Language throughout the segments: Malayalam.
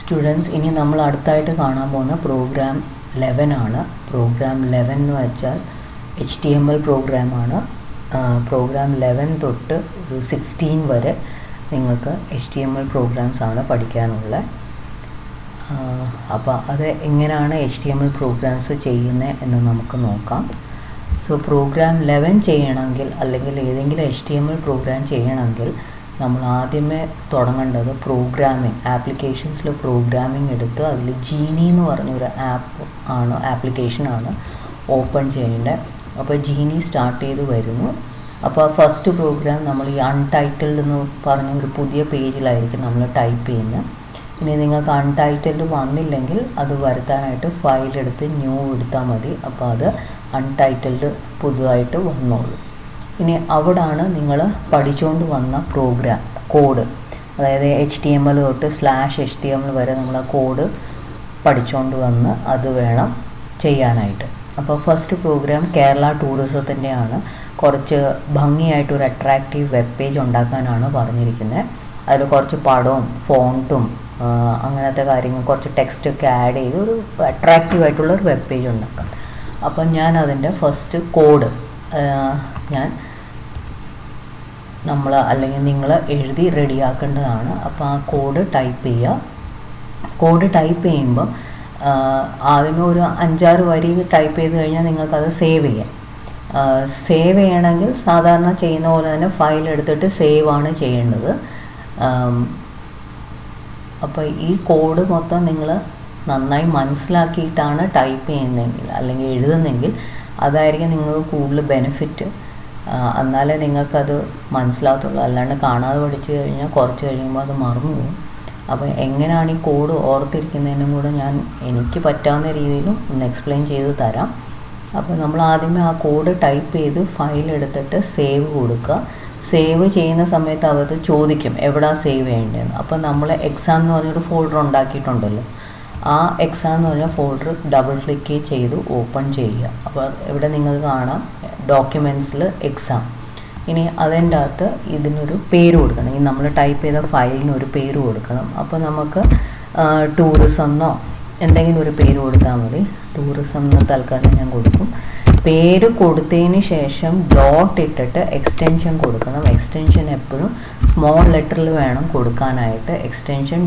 സ്റ്റുഡൻസ്, ഇനി നമ്മൾ അടുത്തായിട്ട് കാണാൻ പോകുന്ന പ്രോഗ്രാം 11 ആണ്. പ്രോഗ്രാം 11 എന്ന് വെച്ചാൽ HTML പ്രോഗ്രാമാണ്. പ്രോഗ്രാം 11 തൊട്ട് 16 വരെ നിങ്ങൾക്ക് HTML പ്രോഗ്രാംസ് ആണ് പഠിക്കാനുള്ളത്. അപ്പോൾ അത് എങ്ങനെയാണ് HTML പ്രോഗ്രാംസ് ചെയ്യുന്നത് എന്ന് നമുക്ക് നോക്കാം. സോ പ്രോഗ്രാം 11 ചെയ്യണമെങ്കിൽ അല്ലെങ്കിൽ ഏതെങ്കിലും HTML പ്രോഗ്രാം ചെയ്യണമെങ്കിൽ നമ്മൾ ആദ്യമേ തുടങ്ങേണ്ടത് പ്രോഗ്രാമിംഗ് ആപ്ലിക്കേഷൻസിൽ പ്രോഗ്രാമിംഗ് എടുത്ത് അതിൽ ജീനി എന്ന് പറഞ്ഞൊരു ആപ്ലിക്കേഷനാണ് ഓപ്പൺ ചെയ്യേണ്ടത്. അപ്പോൾ ജീനി സ്റ്റാർട്ട് ചെയ്ത് വരുന്നു. അപ്പോൾ ഫസ്റ്റ് പ്രോഗ്രാം നമ്മൾ ഈ അൺടൈറ്റിൽഡ് എന്ന് പറഞ്ഞ ഒരു പുതിയ പേജിലായിരിക്കും നമ്മൾ ടൈപ്പ് ചെയ്യുന്നത്. ഇനി നിങ്ങൾക്ക് അൺടൈറ്റിൽഡ് വന്നില്ലെങ്കിൽ അത് വരുത്താനായിട്ട് ഫയൽ എടുത്ത് ന്യൂ എടുത്താൽ മതി. അപ്പോൾ അത് അൺടൈറ്റിൽഡ് പുതുതായിട്ട് വന്നോളൂ. ഇനി അവിടാണ് നിങ്ങൾ പഠിച്ചുകൊണ്ട് വന്ന പ്രോഗ്രാം കോഡ്, അതായത് HTML തൊട്ട് /HTML വരെ നമ്മൾ ആ കോഡ് പഠിച്ചുകൊണ്ട് വന്ന് അത് വേണം ചെയ്യാനായിട്ട്. അപ്പോൾ ഫസ്റ്റ് പ്രോഗ്രാം കേരള ടൂറിസത്തിൻ്റെയാണ്. കുറച്ച് ഭംഗിയായിട്ടൊരു അട്രാക്റ്റീവ് വെബ് പേജ് ഉണ്ടാക്കാനാണ് പറഞ്ഞിരിക്കുന്നത്. അതിൽ കുറച്ച് പടവും ഫോണ്ടും അങ്ങനത്തെ കാര്യങ്ങൾ കുറച്ച് ടെക്സ്റ്റൊക്കെ ആഡ് ചെയ്ത് ഒരു അട്രാക്റ്റീവായിട്ടുള്ളൊരു വെബ് പേജ് ഉണ്ടാക്കാം. അപ്പം ഞാൻ അതിൻ്റെ ഫസ്റ്റ് കോഡ് അല്ലെങ്കിൽ നിങ്ങൾ എഴുതി റെഡിയാക്കേണ്ടതാണ്. അപ്പോൾ ആ കോഡ് ടൈപ്പ് ചെയ്യുക. കോഡ് ടൈപ്പ് ചെയ്യുമ്പം ആദ്യമേ ഒരു 5-6 വരി ടൈപ്പ് ചെയ്ത് കഴിഞ്ഞാൽ നിങ്ങൾക്കത് സേവ് ചെയ്യാം. സേവ് ചെയ്യണമെങ്കിൽ സാധാരണ ചെയ്യുന്ന പോലെ തന്നെ ഫയൽ എടുത്തിട്ട് സേവ് ആണ് ചെയ്യേണ്ടത്. അപ്പോൾ ഈ കോഡ് മൊത്തം നിങ്ങൾ നന്നായി മനസ്സിലാക്കിയിട്ടാണ് ടൈപ്പ് ചെയ്യുന്നതെങ്കിൽ അല്ലെങ്കിൽ എഴുതുന്നെങ്കിൽ അതായിരിക്കും നിങ്ങൾക്ക് കൂടുതൽ ബെനിഫിറ്റ്. എന്നാലേ നിങ്ങൾക്കത് മനസ്സിലാകത്തുള്ളൂ. അല്ലാണ്ട് കാണാതെ പഠിച്ചു കഴിഞ്ഞാൽ കുറച്ച് കഴിയുമ്പോൾ അത് മറന്നു പോകും. അപ്പോൾ എങ്ങനെയാണ് ഈ കോഡ് ഓർത്തിരിക്കുന്നതിനും കൂടെ ഞാൻ എനിക്ക് പറ്റാവുന്ന രീതിയിലും ഒന്ന് എക്സ്പ്ലെയിൻ ചെയ്ത് തരാം. അപ്പോൾ നമ്മൾ ആദ്യമേ ആ കോഡ് ടൈപ്പ് ചെയ്ത് ഫയൽ എടുത്തിട്ട് സേവ് കൊടുക്കുക. സേവ് ചെയ്യുന്ന സമയത്ത് അവത് ചോദിക്കും എവിടെയാണ് സേവ് ചെയ്യേണ്ടതെന്ന്. അപ്പോൾ നമ്മൾ എക്സാം എന്ന് പറഞ്ഞൊരു ഫോൾഡർ ഉണ്ടാക്കിയിട്ടുണ്ടല്ലോ, ആ എക്സാം എന്ന് പറഞ്ഞ ഫോൾഡർ ഡബിൾ ക്ലിക്ക് ചെയ്ത് ഓപ്പൺ ചെയ്യുക. അപ്പോൾ ഇവിടെ നിങ്ങൾക്ക് കാണാം ഡോക്യുമെൻറ്റ്സിൽ എക്സാം. ഇനി അതിൻ്റെ അകത്ത് ഇതിനൊരു പേര് കൊടുക്കണം. ഈ നമ്മൾ ടൈപ്പ് ചെയ്ത ഫയലിനൊരു പേര് കൊടുക്കണം. അപ്പോൾ നമുക്ക് ടൂറിസം എന്നോ എന്തെങ്കിലും ഒരു പേര് കൊടുത്താൽ മതി. ടൂറിസം എന്ന് തൽക്കാലം ഞാൻ കൊടുക്കും. പേര് കൊടുത്തതിന് ശേഷം ഡോട്ട് ഇട്ടിട്ട് എക്സ്റ്റൻഷൻ കൊടുക്കണം. എക്സ്റ്റൻഷൻ എപ്പോഴും സ്മോൾ ലെറ്ററിൽ വേണം കൊടുക്കാനായിട്ട്. എക്സ്റ്റൻഷൻ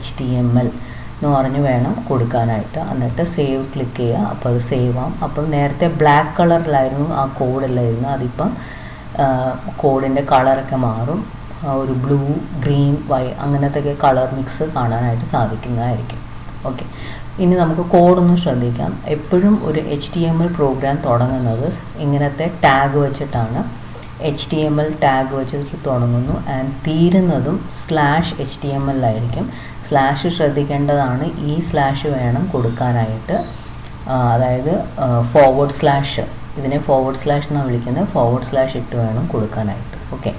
.html എന്ന് പറഞ്ഞ് വേണം കൊടുക്കാനായിട്ട്. എന്നിട്ട് സേവ് ക്ലിക്ക് ചെയ്യുക. അപ്പോൾ അത് സേവ് ആവും. അപ്പോൾ നേരത്തെ ബ്ലാക്ക് കളറിലായിരുന്നു ആ കോഡെല്ലാം ഇരുന്നത്. അതിപ്പം കോഡിൻ്റെ കളറൊക്കെ മാറും. ഒരു ബ്ലൂ, ഗ്രീൻ, അങ്ങനത്തെ കളർ മിക്സ് കാണാനായിട്ട് സാധിക്കുന്നതായിരിക്കും. ഓക്കെ, ഇനി നമുക്ക് കോഡൊന്ന് ശ്രദ്ധിക്കാം. എപ്പോഴും ഒരു HTML പ്രോഗ്രാം തുടങ്ങുന്നത് ഇങ്ങനത്തെ ടാഗ് വെച്ചിട്ടാണ്. HTML ടാഗ് വെച്ചിട്ട് തുടങ്ങുന്നു ആൻഡ് തീരുന്നതും /HTML ആയിരിക്കും. സ്ലാഷ് ശ്രദ്ധിക്കേണ്ടതാണ്. ഈ സ്ലാഷ് വേണം കൊടുക്കാനായിട്ട്. അതായത് /, ഇതിനെ / എന്നാണ് വിളിക്കുന്നത്. / ഇട്ട് വേണം കൊടുക്കാനായിട്ട്. ഓക്കെ,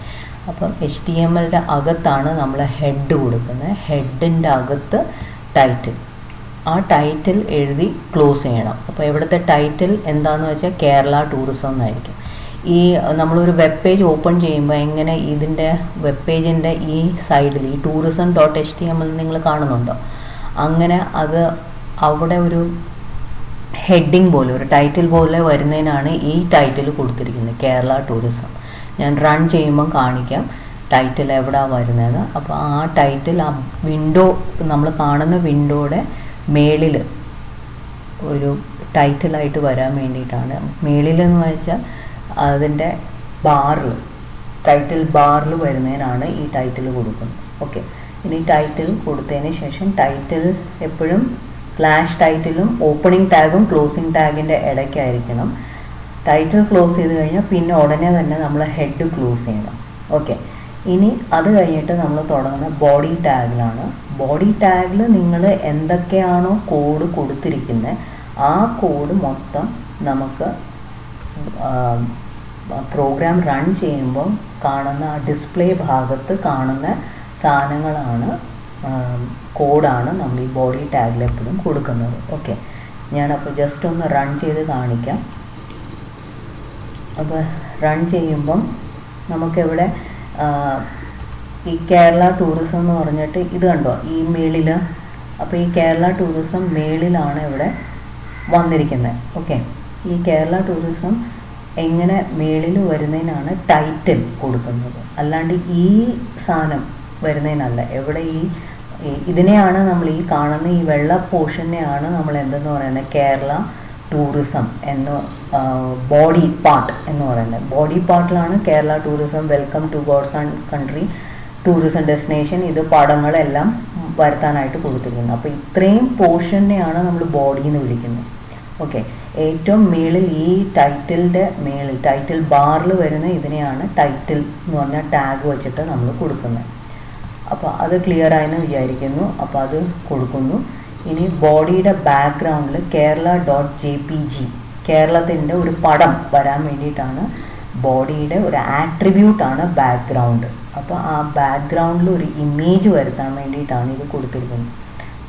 അപ്പം HTMLയുടെ അകത്താണ് നമ്മൾ ഹെഡ് കൊടുക്കുന്നത്. ഹെഡിൻ്റെ അകത്ത് ടൈറ്റിൽ, ആ ടൈറ്റിൽ എഴുതി ക്ലോസ് ചെയ്യണം. അപ്പോൾ ഇവിടുത്തെ ടൈറ്റിൽ എന്താണെന്ന് വെച്ചാൽ കേരള ടൂറിസം എന്നായിരിക്കും. ഈ നമ്മളൊരു വെബ് പേജ് ഓപ്പൺ ചെയ്യുമ്പോൾ എങ്ങനെ ഇതിൻ്റെ വെബ് പേജിൻ്റെ ഈ സൈഡിൽ ഈ tourism.html നിങ്ങൾ കാണുന്നുണ്ടോ, അങ്ങനെ അത് അവിടെ ഒരു ഹെഡിങ് പോലെ ഒരു ടൈറ്റിൽ പോലെ വരുന്നതിനാണ് ഈ ടൈറ്റിൽ കൊടുത്തിരിക്കുന്നത്, കേരള ടൂറിസം. ഞാൻ റൺ ചെയ്യുമ്പം കാണിക്കാം ടൈറ്റിൽ എവിടെയാണ് വരുന്നത്. അപ്പോൾ ആ ടൈറ്റിൽ ആ വിൻഡോ, നമ്മൾ കാണുന്ന വിൻഡോയുടെ മേളിൽ ഒരു ടൈറ്റിലായിട്ട് വരാൻ വേണ്ടിയിട്ടാണ്. മേളിലെന്ന് വെച്ചാൽ അതിൻ്റെ ബാറിൽ, ടൈറ്റിൽ ബാറിൽ വരുന്നതിനാണ് ഈ ടൈറ്റിൽ കൊടുക്കുന്നത്. ഓക്കെ, ഇനി ടൈറ്റിൽ കൊടുത്തതിന് ശേഷം ടൈറ്റിൽ എപ്പോഴും /ടൈറ്റിലും ഓപ്പണിംഗ് ടാഗും ക്ലോസിംഗ് ടാഗിൻ്റെ ഇടയ്ക്കായിരിക്കണം. ടൈറ്റിൽ ക്ലോസ് ചെയ്ത് കഴിഞ്ഞാൽ പിന്നെ ഉടനെ തന്നെ നമ്മൾ ഹെഡ് ക്ലോസ് ചെയ്യണം. ഓക്കെ, ഇനി അത് കഴിഞ്ഞിട്ട് നമ്മൾ തുടങ്ങുന്ന ബോഡി ടാഗിലാണ്. ബോഡി ടാഗിൽ നിങ്ങൾ എന്തൊക്കെയാണോ കോഡ് കൊടുത്തിരിക്കുന്നത് ആ കോഡ് മൊത്തം നമുക്ക് പ്രോഗ്രാം റൺ ചെയ്യുമ്പോൾ കാണുന്ന ആ ഡിസ്പ്ലേ ഭാഗത്ത് കാണുന്ന സാധനങ്ങളാണ്, കോഡാണ് നമ്മൾ ഈ ബോഡി ടാഗിൽ എപ്പോഴും കൊടുക്കുന്നത്. ഓക്കെ, ഞാനപ്പോൾ ജസ്റ്റ് ഒന്ന് റൺ ചെയ്ത് കാണിക്കാം. അപ്പോൾ റൺ ചെയ്യുമ്പം നമുക്കിവിടെ ഈ കേരള ടൂറിസം എന്ന് പറഞ്ഞിട്ട് ഇത് കണ്ടോ, ഈ മേളിൽ അപ്പോൾ ഈ കേരള ടൂറിസം മേളിലാണ് ഇവിടെ വന്നിരിക്കുന്നത്. ഓക്കെ, ഈ കേരള ടൂറിസം എങ്ങനെ മേളിൽ വരുന്നതിനാണ് ടൈറ്റിൽ കൊടുക്കുന്നത്, അല്ലാണ്ട് ഈ സാധനം വരുന്നതിനല്ല. എവിടെ ഇതിനെയാണ് നമ്മൾ ഈ കാണുന്ന ഈ വെള്ള പോർഷനെയാണ് നമ്മൾ എന്തെന്ന് പറയുന്നത്, കേരള ടൂറിസം എന്ന് ബോഡി പാർട്ട് എന്ന് പറയുന്നത്. ബോഡി പാർട്ടിലാണ് Kerala tourism, welcome to god's and country, tourism destination, ഇത് പടങ്ങളെല്ലാം വരുത്താനായിട്ട് കൊടുത്തിരിക്കുന്നത്. അപ്പോൾ ഇത്രയും പോർഷനെയാണ് നമ്മൾ ബോഡി എന്ന് വിളിക്കുന്നത്. ഓക്കെ, ഏറ്റവും മേളിൽ ഈ ടൈറ്റിലിൻ്റെ മേളിൽ ടൈറ്റിൽ ബാറിൽ വരുന്ന ഇതിനെയാണ് ടൈറ്റിൽ എന്ന് പറഞ്ഞ ടാഗ് വെച്ചിട്ട് നമ്മൾ കൊടുക്കുന്നത്. അപ്പോൾ അത് ക്ലിയർ ആയെന്ന് വിചാരിക്കുന്നു. അപ്പോൾ അത് കൊടുക്കുന്നു. ഇനി ബോഡിയുടെ ബാക്ക്ഗ്രൗണ്ടിൽ Kerala.jpg, കേരളത്തിൻ്റെ ഒരു പടം വരാൻ വേണ്ടിയിട്ടാണ്, ബോഡിയുടെ ഒരു ആട്രിബ്യൂട്ടാണ് ബാക്ക്ഗ്രൗണ്ട്. അപ്പോൾ ആ ബാക്ക്ഗ്രൗണ്ടിൽ ഒരു ഇമേജ് വരുത്താൻ വേണ്ടിയിട്ടാണ് ഇത് കൊടുത്തിരിക്കുന്നത്.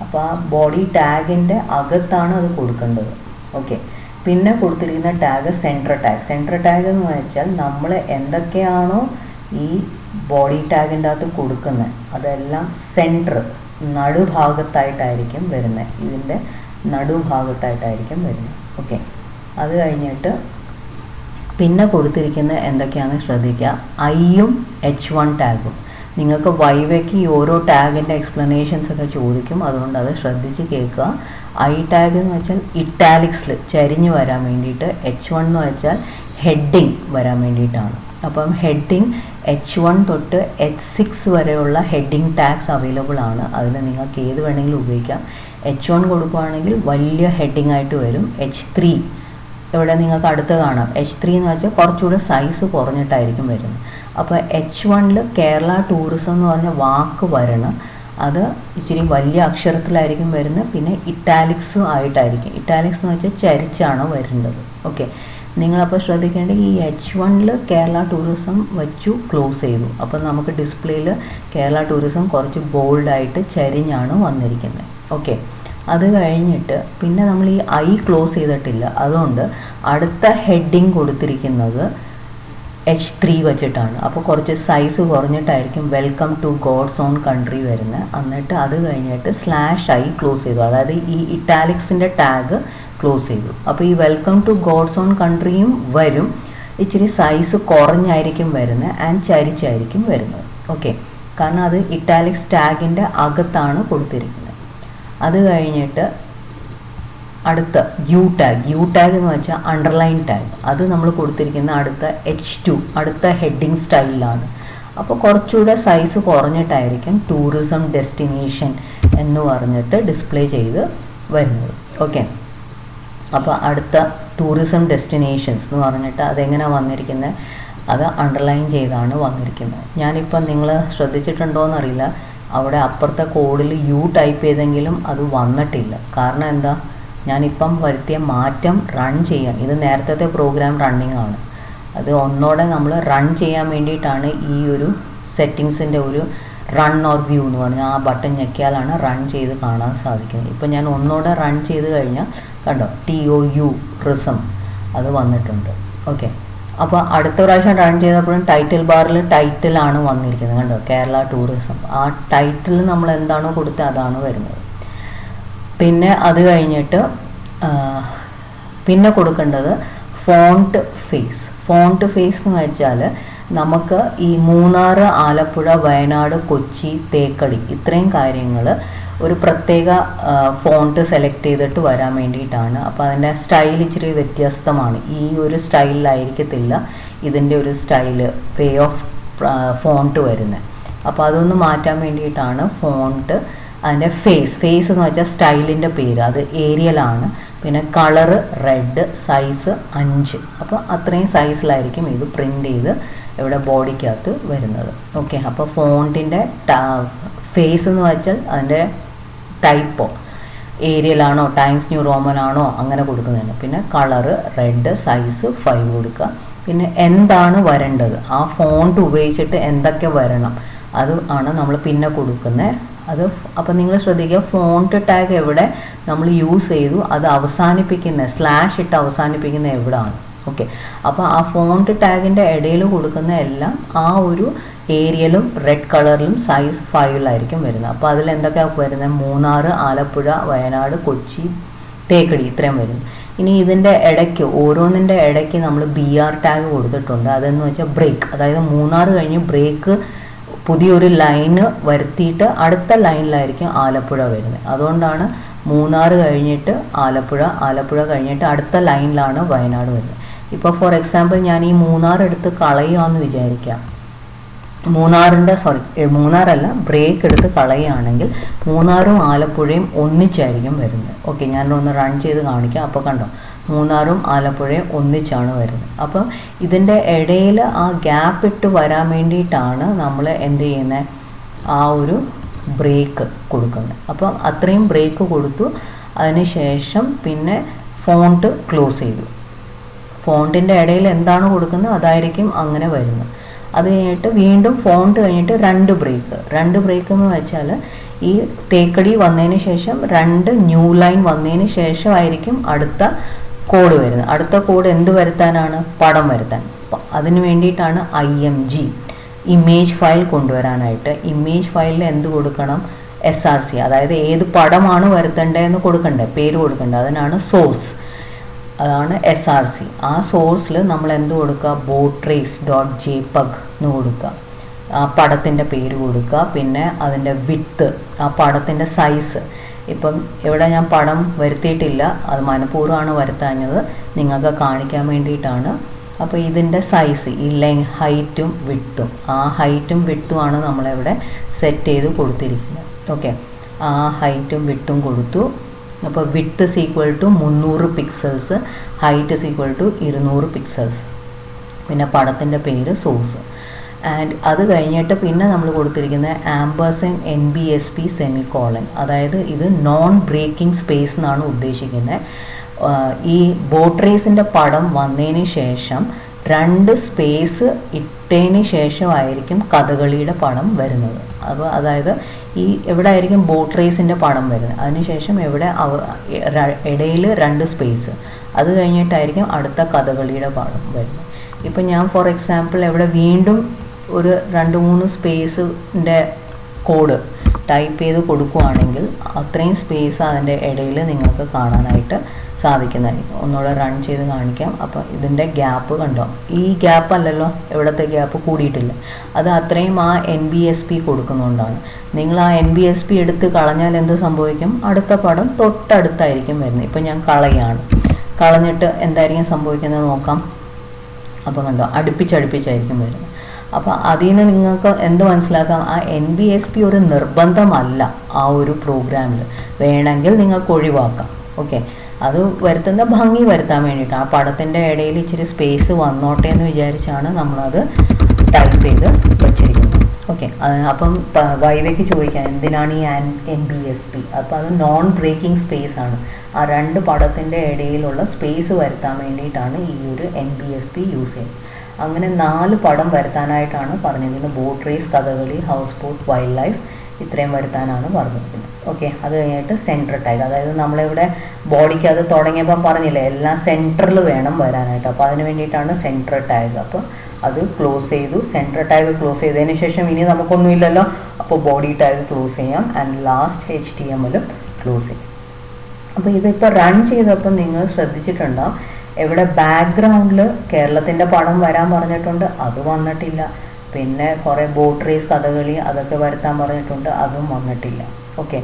അപ്പോൾ ആ ബോഡി ടാഗിൻ്റെ അകത്താണ് അത് കൊടുക്കേണ്ടത്. ഓക്കെ, പിന്നെ കൊടുത്തിരിക്കുന്ന tag centre tag. Centre tag എന്ന് വെച്ചാൽ നമ്മൾ എന്തൊക്കെയാണോ ഈ ബോഡി ടാഗിൻ്റെ അകത്ത് കൊടുക്കുന്നത് അതെല്ലാം സെൻറ്റർ നടുഭാഗത്തായിട്ടായിരിക്കും വരുന്നത്. ഇതിൻ്റെ നടുഭാഗത്തായിട്ടായിരിക്കും വരുന്നത്. ഓക്കെ, അത് കഴിഞ്ഞിട്ട് പിന്നെ കൊടുത്തിരിക്കുന്ന എന്തൊക്കെയാണെന്ന് ശ്രദ്ധിക്കുക. ഐയും H1 ടാഗും. നിങ്ങൾക്ക് വൈവയ്ക്ക് ഈ ഓരോ ടാഗിൻ്റെ എക്സ്പ്ലനേഷൻസ് ഒക്കെ ചോദിക്കും, അതുകൊണ്ട് അത് ശ്രദ്ധിച്ച് കേൾക്കുക. ഐ ടാഗ് എന്ന് വെച്ചാൽ ഇറ്റാലിക്സിൽ ചരിഞ്ഞ് വരാൻ വേണ്ടിയിട്ട്, H1 എന്ന് വെച്ചാൽ ഹെഡിങ് വരാൻ വേണ്ടിയിട്ടാണ്. അപ്പം ഹെഡിങ് H1 തൊട്ട് H6 വരെയുള്ള ഹെഡിങ് ടാഗ്സ് അവൈലബിൾ ആണ്. അതിൽ നിങ്ങൾക്ക് ഏത് വേണമെങ്കിലും ഉപയോഗിക്കാം. H1 കൊടുക്കുകയാണെങ്കിൽ വലിയ ഹെഡിങ് ആയിട്ട് വരും. H3 ഇവിടെ നിങ്ങൾക്ക് അടുത്ത് കാണാം. H3 എന്ന് വെച്ചാൽ കുറച്ചുകൂടെ സൈസ് കുറഞ്ഞിട്ടായിരിക്കും വരുന്നത്. അപ്പോൾ H1 കേരള ടൂറിസം എന്ന് പറഞ്ഞ വാക്ക് വരണം. അത് ഇച്ചിരി വലിയ അക്ഷരത്തിലായിരിക്കും വരുന്നത്. പിന്നെ ഇറ്റാലിക്സും ആയിട്ടായിരിക്കും. ഇറ്റാലിക്സ് എന്ന് വെച്ചാൽ ചരിച്ചാണ് വരേണ്ടത്. ഓക്കെ, നിങ്ങളപ്പോൾ ശ്രദ്ധിക്കേണ്ടത് ഈ H1 കേരള ടൂറിസം വെച്ചു ക്ലോസ് ചെയ്തു. അപ്പോൾ നമുക്ക് ഡിസ്പ്ലേയിൽ കേരള ടൂറിസം കുറച്ച് ബോൾഡായിട്ട് ചരിഞ്ഞാണ് വന്നിരിക്കുന്നത്. ഓക്കെ, അത് കഴിഞ്ഞിട്ട് പിന്നെ നമ്മൾ ഈ ഐ ക്ലോസ് ചെയ്തിട്ടില്ല, അതുകൊണ്ട് അടുത്ത ഹെഡിങ് കൊടുത്തിരിക്കുന്നത് H3 വെച്ചിട്ടാണ്. അപ്പോൾ കുറച്ച് സൈസ് കുറഞ്ഞിട്ടായിരിക്കും welcome to god's own country വരുന്നത്. എന്നിട്ട് അത് കഴിഞ്ഞിട്ട് /i ക്ലോസ് ചെയ്തു, അതായത് ഈ ഇറ്റാലിക്സിൻ്റെ ടാഗ് ക്ലോസ് ചെയ്തു. അപ്പോൾ ഈ വെൽക്കം ടു ഗോഡ്സ് ഓൺ കൺട്രിയും വരും, ഇച്ചിരി സൈസ് കുറഞ്ഞായിരിക്കും വരുന്നത് ആൻഡ് ചരിച്ചായിരിക്കും വരുന്നത്. ഓക്കെ, കാരണം അത് ഇറ്റാലിക്സ് ടാഗിൻ്റെ അകത്താണ് കൊടുത്തിരിക്കുന്നത്. അത് കഴിഞ്ഞിട്ട് അടുത്ത യു ടാഗ് എന്ന് വെച്ചാൽ അണ്ടർലൈൻ ടാഗ്. അത് നമ്മൾ കൊടുത്തിരിക്കുന്ന അടുത്ത H2 അടുത്ത ഹെഡിങ് സ്റ്റൈലിലാണ്. അപ്പോൾ കുറച്ചുകൂടെ സൈസ് കുറഞ്ഞിട്ടായിരിക്കും ടൂറിസം ഡെസ്റ്റിനേഷൻ എന്ന് പറഞ്ഞിട്ട് ഡിസ്പ്ലേ ചെയ്ത് വരുന്നത്. ഓക്കെ, അപ്പോൾ അടുത്ത ടൂറിസം ഡെസ്റ്റിനേഷൻസ് എന്ന് പറഞ്ഞിട്ട് അതെങ്ങനെ വന്നിരിക്കുന്നത്, അത് അണ്ടർലൈൻ ചെയ്താണ് വന്നിരിക്കുന്നത്. ഞാനിപ്പം നിങ്ങൾ ശ്രദ്ധിച്ചിട്ടുണ്ടോ എന്നറിയില്ല, അവിടെ അപ്പുറത്തെ കോഡിൽ യു ടൈപ്പ് ചെയ്തെങ്കിലും അത് വന്നിട്ടില്ല. കാരണം എന്താ, ഞാനിപ്പം വരുത്തിയ മാറ്റം റൺ ചെയ്യാൻ, ഇത് നേരത്തെ പ്രോഗ്രാം റണ്ണിങ് ആണ്, അത് ഒന്നോടെ നമ്മൾ റൺ ചെയ്യാൻ വേണ്ടിയിട്ടാണ് ഈ ഒരു സെറ്റിങ്സിൻ്റെ ഒരു റൺ ഓർ വ്യൂ എന്ന് പറഞ്ഞാൽ ആ ബട്ടൺ ഞെക്കിയാലാണ് റൺ ചെയ്ത് കാണാൻ സാധിക്കുന്നത്. ഇപ്പം ഞാൻ ഒന്നോടെ റൺ ചെയ്ത് കഴിഞ്ഞാൽ കണ്ടോ TOU റിസം അത് വന്നിട്ടുണ്ട്. ഓക്കെ, അപ്പോൾ അടുത്ത പ്രാവശ്യം റൺ ചെയ്തപ്പോഴും ടൈറ്റിൽ ബാറിൽ ടൈറ്റിലാണ് വന്നിരിക്കുന്നത്. കണ്ടോ, കേരള ടൂറിസം. ആ ടൈറ്റിൽ നമ്മൾ എന്താണോ കൊടുത്തത് അതാണ് വരുന്നത്. പിന്നെ അത് കഴിഞ്ഞിട്ട് പിന്നെ കൊടുക്കേണ്ടത് ഫോണ്ട് ഫേസ്. ഫോണ്ട് ഫേസ് എന്ന് വെച്ചാൽ നമുക്ക് ഈ മൂന്നാർ, ആലപ്പുഴ, വയനാട്, കൊച്ചി, തേക്കടി ഇത്രയും കാര്യങ്ങൾ ഒരു പ്രത്യേക ഫോണ്ട് സെലക്ട് ചെയ്തിട്ട് വരാൻ വേണ്ടിയിട്ടാണ്. അപ്പോൾ അതിൻ്റെ സ്റ്റൈൽ ഇച്ചിരി വ്യത്യസ്തമാണ്. ഈ ഒരു സ്റ്റൈലിലായിരിക്കത്തില്ല ഇതിൻ്റെ ഒരു സ്റ്റൈല് വേ ഓഫ് ഫോണ്ട് വരുന്നത്. അപ്പോൾ അതൊന്ന് മാറ്റാൻ വേണ്ടിയിട്ടാണ് ഫോണ്ട്. അതിൻ്റെ ഫേസ് എന്ന് വെച്ചാൽ സ്റ്റൈലിൻ്റെ പേര്, അത് ഏരിയലാണ്. പിന്നെ കളറ് റെഡ്, സൈസ് 5. അപ്പോൾ അത്രയും സൈസിലായിരിക്കും ഇത് പ്രിൻ്റ് ചെയ്ത് ഇവിടെ ബോഡിക്കകത്ത് വരുന്നത്. ഓക്കെ, അപ്പോൾ ഫോണ്ടിൻ്റെ ഫേസ് എന്ന് വെച്ചാൽ അതിൻ്റെ ടൈപ്പോ ഏരിയലാണോ ടൈംസ് ന്യൂ റോമൻ ആണോ അങ്ങനെ കൊടുക്കുന്നതാണ്. പിന്നെ കളറ് റെഡ്, സൈസ് 5 കൊടുക്കുക. പിന്നെ എന്താണ് വരേണ്ടത്, ആ ഫോണ്ട് ഉപയോഗിച്ചിട്ട് എന്തൊക്കെ വരണം അത് ആണ് നമ്മൾ പിന്നെ കൊടുക്കുന്നത്. അത് അപ്പം നിങ്ങൾ ശ്രദ്ധിക്കുക, ഫോണ്ട് ടാഗ് എവിടെ നമ്മൾ യൂസ് ചെയ്തു അത് അവസാനിപ്പിക്കുന്ന / ഇട്ട് അവസാനിപ്പിക്കുന്ന എവിടെയാണ്. ഓക്കെ. അപ്പോൾ ആ ഫോണ്ട് ടാഗിൻ്റെ ഇടയിൽ കൊടുക്കുന്ന എല്ലാം ആ ഒരു ഏരിയയിലും റെഡ് കളറിലും സൈസ് 5-ലായിരിക്കും വരുന്നത്. അപ്പോൾ അതിൽ എന്തൊക്കെയാണ് വരുന്നത്? മൂന്നാർ, ആലപ്പുഴ, വയനാട്, കൊച്ചി, തേക്കടി, ഇത്രയും വരുന്നു. ഇനി ഇതിൻ്റെ ഇടയ്ക്ക് ഓരോന്നിൻ്റെ ഇടയ്ക്ക് നമ്മൾ BR ടാഗ് കൊടുത്തിട്ടുണ്ട്. അതെന്ന് വെച്ചാൽ ബ്രേക്ക്, അതായത് മൂന്നാർ കഴിഞ്ഞ് ബ്രേക്ക് പുതിയൊരു ലൈന് വരുത്തിയിട്ട് അടുത്ത ലൈനിലായിരിക്കും ആലപ്പുഴ വരുന്നത്. അതുകൊണ്ടാണ് മൂന്നാർ കഴിഞ്ഞിട്ട് ആലപ്പുഴ, ആലപ്പുഴ കഴിഞ്ഞിട്ട് അടുത്ത ലൈനിലാണ് വയനാട് വരുന്നത്. ഇപ്പോൾ ഫോർ എക്സാമ്പിൾ ഞാൻ ഈ മൂന്നാർ എടുത്ത് കളയുകയെന്ന് വിചാരിക്കാം. മൂന്നാറല്ല, ബ്രേക്ക് എടുത്ത് കളയുകയാണെങ്കിൽ മൂന്നാറും ആലപ്പുഴയും ഒന്നിച്ചായിരിക്കും വരുന്നത്. ഓക്കെ, ഞാനൊന്ന് റൺ ചെയ്ത് കാണിക്കാം. അപ്പോൾ കണ്ടോ, മൂന്നാറും ആലപ്പുഴയും ഒന്നിച്ചാണ് വരുന്നത്. അപ്പോൾ ഇതിൻ്റെ ഇടയിൽ ആ ഗ്യാപ്പ് ഇട്ട് വരാൻ വേണ്ടിയിട്ടാണ് നമ്മൾ എന്ത് ചെയ്യുന്നത്, ആ ഒരു ബ്രേക്ക് കൊടുക്കുന്നത്. അപ്പം അത്രയും ബ്രേക്ക് കൊടുത്തു. അതിനുശേഷം പിന്നെ ഫോണ്ട് ക്ലോസ് ചെയ്തു. ഫോണ്ടിൻ്റെ ഇടയിൽ എന്താണ് കൊടുക്കുന്നത് അതായിരിക്കും അങ്ങനെ വരുന്നത്. അത് കഴിഞ്ഞിട്ട് വീണ്ടും ഫോണ്ട് കഴിഞ്ഞിട്ട് രണ്ട് ബ്രേക്ക് എന്ന് വെച്ചാൽ ഈ തേക്കടി വന്നതിന് ശേഷം 2 ന്യൂ ലൈൻ വന്നതിന് ശേഷമായിരിക്കും അടുത്ത കോഡ് വരുന്നത്. അടുത്ത കോഡ് എന്ത് വരുത്താനാണ്? പടം വരുത്താൻ. അതിന് വേണ്ടിയിട്ടാണ് IMG, ഇമേജ് ഫയൽ കൊണ്ടുവരാനായിട്ട്. ഇമേജ് ഫയലിൽ എന്ത് കൊടുക്കണം? SRC, അതായത് ഏത് പടമാണ് വരുത്തേണ്ടതെന്ന് കൊടുക്കണ്ടേ, പേര് കൊടുക്കണ്ടേ, അതിനാണ് സോഴ്സ്, അതാണ് SRC. ആ സോഴ്സിൽ നമ്മൾ എന്ത് കൊടുക്കുക? botrace.jpg എന്ന് കൊടുക്കുക. ആ പടത്തിൻ്റെ പേര് കൊടുക്കുക. പിന്നെ അതിൻ്റെ വിഡ്ത്ത്, ആ പടത്തിൻ്റെ സൈസ്. ഇപ്പം ഇവിടെ ഞാൻ പടം വരുത്തിയിട്ടില്ല, അത് മനഃപൂർവ്വമാണ് വരുത്താഞ്ഞത്, നിങ്ങൾക്ക് കാണിക്കാൻ വേണ്ടിയിട്ടാണ്. അപ്പോൾ ഇതിൻ്റെ സൈസ്, ഈ ഹൈറ്റും വിഡ്ത്തും, ആ ഹൈറ്റും വിഡ്ത്തും ആണ് നമ്മളിവിടെ സെറ്റ് ചെയ്ത് കൊടുത്തിരിക്കുന്നത്. ഓക്കെ, ആ ഹൈറ്റും വിഡ്ത്തും കൊടുത്തു. അപ്പോൾ width is equal to 300 pixels, height is equal to 200 pixels. പിന്നെ പടത്തിൻ്റെ പേര് സോഴ്സ്. ആൻഡ് അത് കഴിഞ്ഞിട്ട് പിന്നെ നമ്മൾ കൊടുത്തിരിക്കുന്ന ആംബേഴ്സൻഡ് NBSP സെമിക്കോളൻ, അതായത് ഇത് നോൺ ബ്രേക്കിംഗ് സ്പേസ് എന്നാണ് ഉദ്ദേശിക്കുന്നത്. ഈ ബോട്രേസിൻ്റെ പടം വന്നതിന് ശേഷം 2 സ്പേസ് ഇട്ടതിന് ശേഷമായിരിക്കും കഥകളിയുടെ പടം വരുന്നത്. അപ്പോൾ അതായത് ഈ എവിടെ ആയിരിക്കും ബോട്രേസിൻ്റെ പടം വരുന്നത്, അതിനുശേഷം എവിടെ ഇടയിൽ 2 സ്പേസ്, അത് കഴിഞ്ഞിട്ടായിരിക്കും അടുത്ത കഥകളിയുടെ പടം വരുന്നത്. ഇപ്പം ഞാൻ ഫോർ എക്സാമ്പിൾ ഇവിടെ വീണ്ടും ഒരു 2-3 സ്പേസിൻ്റെ കോഡ് ടൈപ്പ് ചെയ്ത് കൊടുക്കുകയാണെങ്കിൽ അത്രയും സ്പേസ് അതിൻ്റെ ഇടയിൽ നിങ്ങൾക്ക് കാണാനായിട്ട് സാധിക്കുന്നതായിരിക്കും. ഒന്നുകൂടെ റൺ ചെയ്ത് കാണിക്കാം. അപ്പോൾ ഇതിൻ്റെ ഗ്യാപ്പ് കണ്ടോ, ഈ ഗ്യാപ്പ് അല്ലല്ലോ, ഇവിടുത്തെ ഗ്യാപ്പ് കൂടിയിട്ടില്ല. അത് അത്രയും ആ NBSP കൊടുക്കുന്നതുകൊണ്ടാണ്. നിങ്ങൾ ആ NBSP എടുത്ത് കളഞ്ഞാൽ എന്ത് സംഭവിക്കും? അടുത്ത പടം തൊട്ടടുത്തായിരിക്കും വരുന്നത്. ഇപ്പം ഞാൻ കളഞ്ഞിട്ട് എന്തായിരിക്കും സംഭവിക്കുന്നത് നോക്കാം. അപ്പോൾ കണ്ടോ, അടുപ്പിച്ചായിരിക്കും വരുന്നത്. അപ്പോൾ അതിൽ നിന്ന് നിങ്ങൾക്ക് എന്ത് മനസ്സിലാക്കാം? ആ NBSP ഒരു നിർബന്ധമല്ല ആ ഒരു പ്രോഗ്രാമിൽ, വേണമെങ്കിൽ നിങ്ങൾക്ക് ഒഴിവാക്കാം. ഓക്കെ, അത് വരുത്തുന്ന ഭംഗി വരുത്താൻ വേണ്ടിയിട്ട് ആ പടത്തിൻ്റെ ഇടയിൽ ഇച്ചിരി സ്പേസ് വന്നോട്ടെ എന്ന് വിചാരിച്ചാണ് നമ്മളത് ടൈപ്പ് ചെയ്ത് വച്ചിരിക്കുന്നത്. ഓക്കെ, അപ്പം വൈവയ്ക്ക് ചോദിക്കാം എന്തിനാണ് ഈ NBSP. അപ്പോൾ അത് നോൺ ബ്രേക്കിംഗ് സ്പേസ് ആണ്. ആ 2 പടത്തിൻ്റെ ഇടയിലുള്ള സ്പേസ് വരുത്താൻ വേണ്ടിയിട്ടാണ് ഈ ഒരു NBSP യൂസ് ചെയ്യുന്നത്. അങ്ങനെ 4 പടം വരുത്താനായിട്ടാണ് പറഞ്ഞിരിക്കുന്നത്. Boat race, Kathakali, house boat, wild life, ഇത്രയും വരുത്താനാണ് പറഞ്ഞിരിക്കുന്നത്. ഓക്കെ, അത് കഴിഞ്ഞിട്ട് സെൻറ്റർ ടാഗ്, അതായത് നമ്മളിവിടെ ബോഡിക്ക് അത് തുടങ്ങിയപ്പോൾ പറഞ്ഞില്ലേ എല്ലാം സെൻറ്ററിൽ വേണം വരാനായിട്ട്. അപ്പോൾ അതിന് വേണ്ടിയിട്ടാണ് സെൻറ്റർ ടാഗ്. അപ്പോൾ അത് ക്ലോസ് ചെയ്തു. സെൻറ്റർ ടാഗ് ക്ലോസ് ചെയ്തതിന് ശേഷം ഇനി നമുക്കൊന്നുമില്ലല്ലോ, അപ്പോൾ ബോഡി ടാഗ് ക്ലോസ് ചെയ്യാം. ആൻഡ് ലാസ്റ്റ് HTML ക്ലോസ് ചെയ്യും. അപ്പോൾ ഇതിപ്പോൾ റൺ ചെയ്തപ്പോൾ നിങ്ങൾ ശ്രദ്ധിച്ചിട്ടുണ്ടാവും, ഇവിടെ ബാക്ക്ഗ്രൗണ്ടിൽ കേരളത്തിൻ്റെ പടം വരാൻ പറഞ്ഞിട്ടുണ്ട്, അത് വന്നിട്ടില്ല. പിന്നെ കുറേ ബോട്ട് റേസ്, കഥകളി, അതൊക്കെ വരുത്താൻ പറഞ്ഞിട്ടുണ്ട്, അതും വന്നിട്ടില്ല. ഓക്കെ,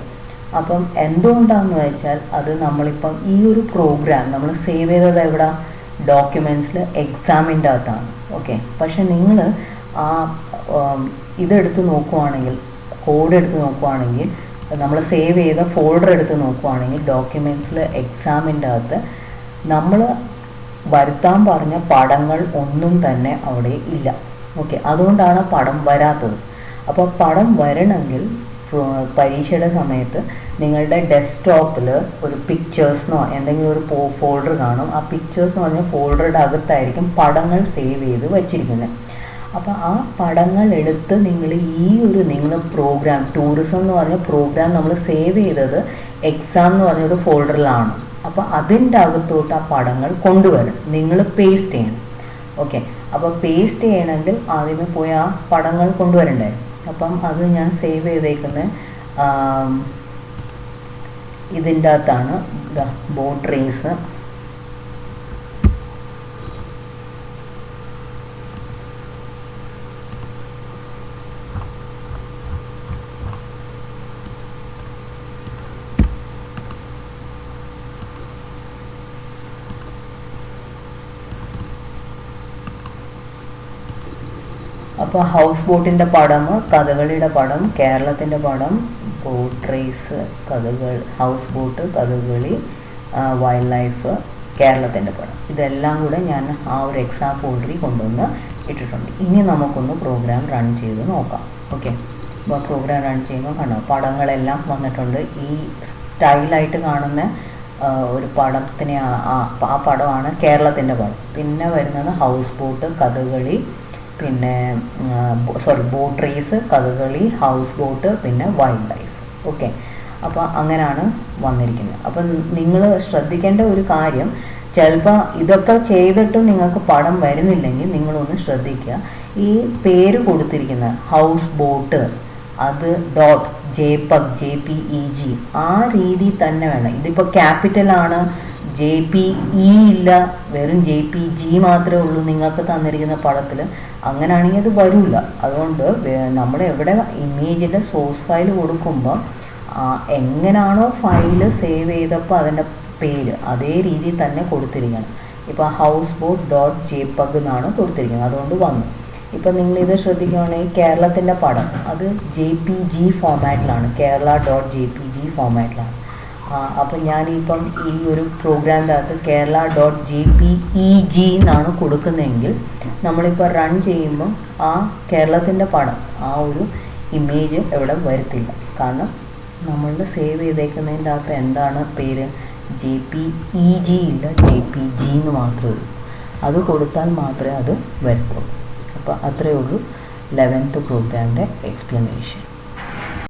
അപ്പം എന്തുകൊണ്ടാണെന്ന് വെച്ചാൽ അത് നമ്മളിപ്പം ഈ ഒരു പ്രോഗ്രാം നമ്മൾ സേവ് ചെയ്തത് എവിടെ? ഡോക്യുമെൻറ്റ്സിൽ, എക്സാമിൻ്റെ അകത്താണ്. ഓക്കെ, പക്ഷെ നിങ്ങൾ ആ ഇതെടുത്ത് നോക്കുവാണെങ്കിൽ, കോഡ് എടുത്ത് നോക്കുവാണെങ്കിൽ, നമ്മൾ സേവ് ചെയ്ത ഫോൾഡർ എടുത്ത് നോക്കുവാണെങ്കിൽ ഡോക്യുമെൻറ്റ്സിൽ എക്സാമിൻ്റെ അകത്ത് നമ്മൾ വരുത്താൻ പറഞ്ഞ പടങ്ങൾ ഒന്നും തന്നെ അവിടെ ഇല്ല. ഓക്കെ, അതുകൊണ്ടാണ് പടം വരാത്തത്. അപ്പോൾ പടം വരണമെങ്കിൽ പരീക്ഷയുടെ സമയത്ത് നിങ്ങളുടെ ഡെസ്ക്ടോപ്പിൽ ഒരു പിക്ചേഴ്സിനോ എന്തെങ്കിലും ഒരു ഫോൾഡർ കാണും. ആ പിക്ചേഴ്സ് എന്ന് പറഞ്ഞാൽ ഫോൾഡറുടെ അകത്തായിരിക്കും പടങ്ങൾ സേവ് ചെയ്ത് വച്ചിരിക്കുന്നത്. അപ്പോൾ ആ പടങ്ങൾ എടുത്ത് നിങ്ങൾ നിങ്ങൾ പ്രോഗ്രാം ടൂറിസം എന്ന് പറഞ്ഞ പ്രോഗ്രാം നമ്മൾ സേവ് ചെയ്തത് എക്സാം എന്ന് പറഞ്ഞൊരു ഫോൾഡറിലാണ്. അപ്പോൾ അതിൻ്റെ അകത്തോട്ട് ആ പടങ്ങൾ കൊണ്ടുവരണം, നിങ്ങൾ പേസ്റ്റ് ചെയ്യണം. ഓക്കെ, അപ്പോൾ പേസ്റ്റ് ചെയ്യണമെങ്കിൽ ആദ്യമേ പോയി ആ പടങ്ങൾ കൊണ്ടുവരണ്ടേ. അപ്പം അത് ഞാൻ സേവ് ചെയ്തേക്കുന്നത് ഇതിൻ്റെ അകത്താണ്. ബോട്ട് റേസ്, അപ്പോൾ ഹൗസ് ബോട്ടിൻ്റെ പടം, കഥകളിയുടെ പടം, കേരളത്തിൻ്റെ പടം, boat race, house boat, Kathakali, wild life, കേരളത്തിൻ്റെ പടം, ഇതെല്ലാം കൂടെ ഞാൻ ആ ഒരു എക്സാം ഫോൾഡറിൽ കൊണ്ടുവന്ന് ഇട്ടിട്ടുണ്ട്. ഇനി നമുക്കൊന്ന് പ്രോഗ്രാം റൺ ചെയ്ത് നോക്കാം. ഓക്കെ, അപ്പോൾ പ്രോഗ്രാം റൺ ചെയ്യുമ്പോൾ കണ്ടോ പടങ്ങളെല്ലാം വന്നിട്ടുണ്ട്. ഈ സ്റ്റൈലായിട്ട് കാണുന്ന ഒരു പടത്തിന് ആ പടമാണ് കേരളത്തിൻ്റെ പടം. പിന്നെ വരുന്നത് ഹൗസ് ബോട്ട്, കഥകളി, പിന്നെ boat race, Kathakali, house boat, പിന്നെ വൈൽഡ് ലൈഫ്. ഓക്കെ, അപ്പോൾ അങ്ങനെയാണ് വന്നിരിക്കുന്നത്. അപ്പം നിങ്ങൾ ശ്രദ്ധിക്കേണ്ട ഒരു കാര്യം, ചിലപ്പോൾ ഇതൊക്കെ ചെയ്തിട്ടും നിങ്ങൾക്ക് പടം വരുന്നില്ലെങ്കിൽ നിങ്ങളൊന്ന് ശ്രദ്ധിക്കുക. ഈ പേര് കൊടുത്തിരിക്കുന്ന ഹൗസ് ബോട്ട് അത് .jpeg ആ രീതിയിൽ തന്നെ വേണം. ഇതിപ്പോൾ ക്യാപിറ്റലാണ്, JPE ഇല്ല, വെറും JPG മാത്രമേ ഉള്ളൂ നിങ്ങൾക്ക് തന്നിരിക്കുന്ന പടത്തിൽ. അങ്ങനെയാണെങ്കിൽ അത് വരില്ല. അതുകൊണ്ട് നമ്മൾ എവിടെ ഇമേജിൻ്റെ സോഴ്സ് ഫയൽ കൊടുക്കുമ്പോൾ എങ്ങനെയാണോ ഫയല് സേവ് ചെയ്തപ്പോൾ അതിൻ്റെ പേര് അതേ രീതിയിൽ തന്നെ കൊടുത്തിരിക്കണം. ഇപ്പോൾ ഹൗസ് ബോട്ട് .jpeg എന്നാണ് കൊടുത്തിരിക്കുന്നത്, അതുകൊണ്ട് വന്നു. ഇപ്പം നിങ്ങളിത് ശ്രദ്ധിക്കുകയാണെങ്കിൽ കേരളത്തിൻ്റെ പടം അത് JPG ഫോമാറ്റിലാണ്, Kerala.jpg ഫോമാറ്റിലാണ്. അപ്പം ഞാനിപ്പം ഈ ഒരു പ്രോഗ്രാമിൻ്റെ അകത്ത് Kerala.jpeg എന്നാണ് കൊടുക്കുന്നതെങ്കിൽ നമ്മളിപ്പോൾ റൺ ചെയ്യുമ്പം ആ കേരളത്തിൻ്റെ പടം ആ ഒരു ഇമേജ് എവിടെ വരത്തില്ല. കാരണം നമ്മളുടെ സേവ് ചെയ്തേക്കുന്നതിൻ്റെ അകത്ത് എന്താണ് പേര്, JPEG ഇല്ല, JPG എന്ന് മാത്രമേ ഉള്ളൂ. അത് കൊടുത്താൽ മാത്രമേ അത് വരത്തുള്ളൂ. അപ്പോൾ അത്രയേ ഉള്ളൂ 11th പ്രോഗ്രാമിൻ്റെ എക്സ്പ്ലനേഷൻ.